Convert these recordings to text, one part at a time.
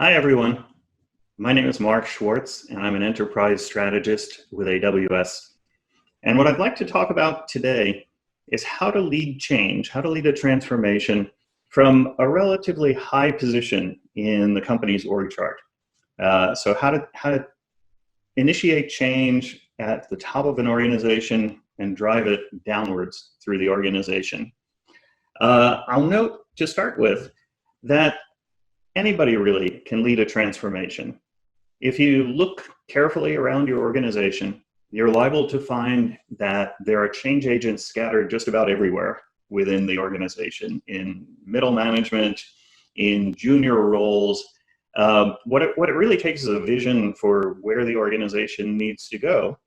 Hi, everyone. My name is Mark Schwartz, and I'm an enterprise strategist with AWS. And what I'd like to talk about today is how to lead change, how to lead a transformation from a relatively high position in the company's org chart. So how to initiate change at the top of an organization and drive it downwards through the organization. I'll note to start with that anybody really can lead a transformation. If you look carefully around your organization, you're liable to find that there are change agents scattered just about everywhere within the organization, in middle management, in junior roles. What it really takes is a vision for where the organization needs to go,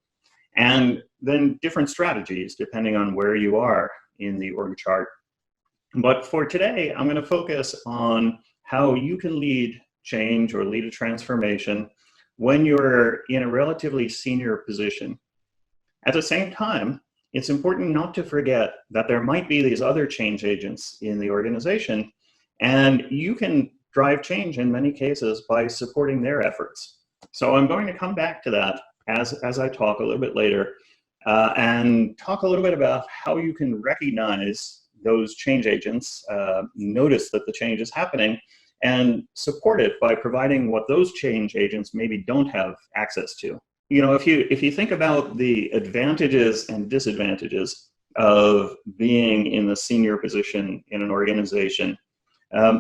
and then different strategies depending on where you are in the org chart. But for today, I'm going to focus on how you can lead change or lead a transformation when you're in a relatively senior position. At the same time, it's important not to forget that there might be these other change agents in the organization, and you can drive change in many cases by supporting their efforts. So I'm going to come back to that as I talk a little bit later, and talk a little bit about how you can recognize those change agents, notice that the change is happening, and support it by providing what those change agents maybe don't have access to. You know, if you think about the advantages and disadvantages of being in the senior position in an organization,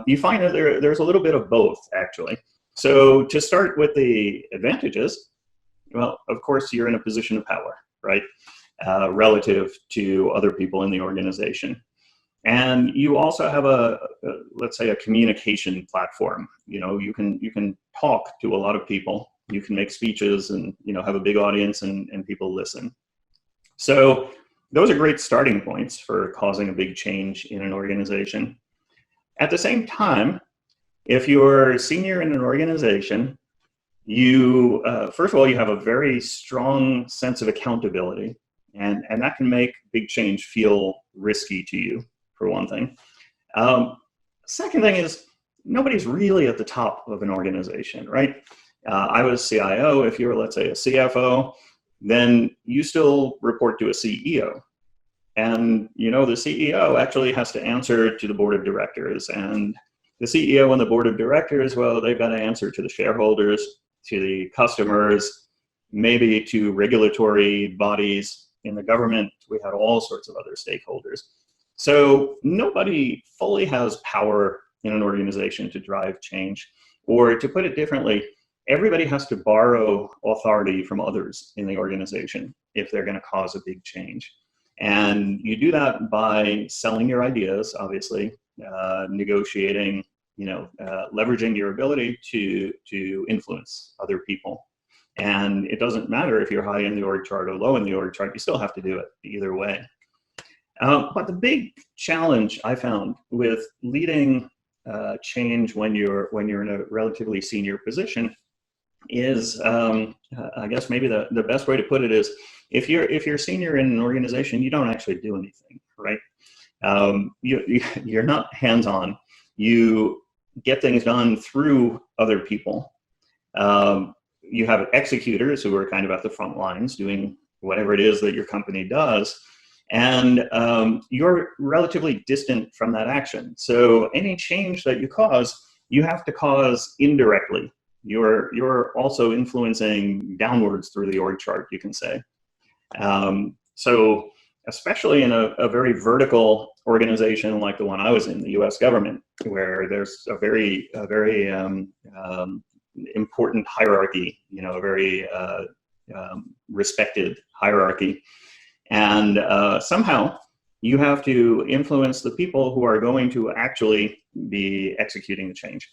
you find that there's a little bit of both, actually. So to start with the advantages, well, of course, you're in a position of power, right? Relative to other people in the organization. And you also have let's say, a communication platform. You know, you can talk to a lot of people. You can make speeches and, you know, have a big audience and people listen. So those are great starting points for causing a big change in an organization. At the same time, if you're senior in an organization, you, first of all, you have a very strong sense of accountability, and that can make big change feel risky to you, for one thing. Second thing is, nobody's really at the top of an organization, right? I was CIO. If you're, let's say, a CFO, then you still report to a CEO. And, you know, the CEO actually has to answer to the board of directors. And the CEO and the board of directors, well, they've got to answer to the shareholders, to the customers, maybe to regulatory bodies in the government. We had all sorts of other stakeholders. So nobody fully has power in an organization to drive change. Or to put it differently, everybody has to borrow authority from others in the organization if they're going to cause a big change. And you do that by selling your ideas, obviously, negotiating, you know, leveraging your ability to influence other people. And it doesn't matter if you're high in the org chart or low in the org chart, you still have to do it either way. But the big challenge I found with leading change when you're in a relatively senior position is, I guess maybe the best way to put it is, if you're senior in an organization, you don't actually do anything, right? You're not hands-on. You get things done through other people. You have executors who are kind of at the front lines doing whatever it is that your company does. And you're relatively distant from that action. So any change that you cause, you have to cause indirectly. You're also influencing downwards through the org chart, you can say. So especially in a very vertical organization like the one I was in, the U.S. government, where there's a very important hierarchy, you know, a very respected hierarchy. And somehow you have to influence the people who are going to actually be executing the change.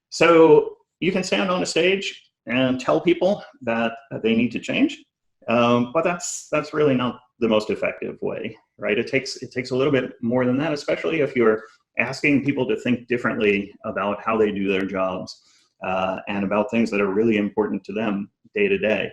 So you can stand on a stage and tell people that they need to change, but that's really not the most effective way, right? It takes a little bit more than that, especially if you're asking people to think differently about how they do their jobs, and about things that are really important to them day to day.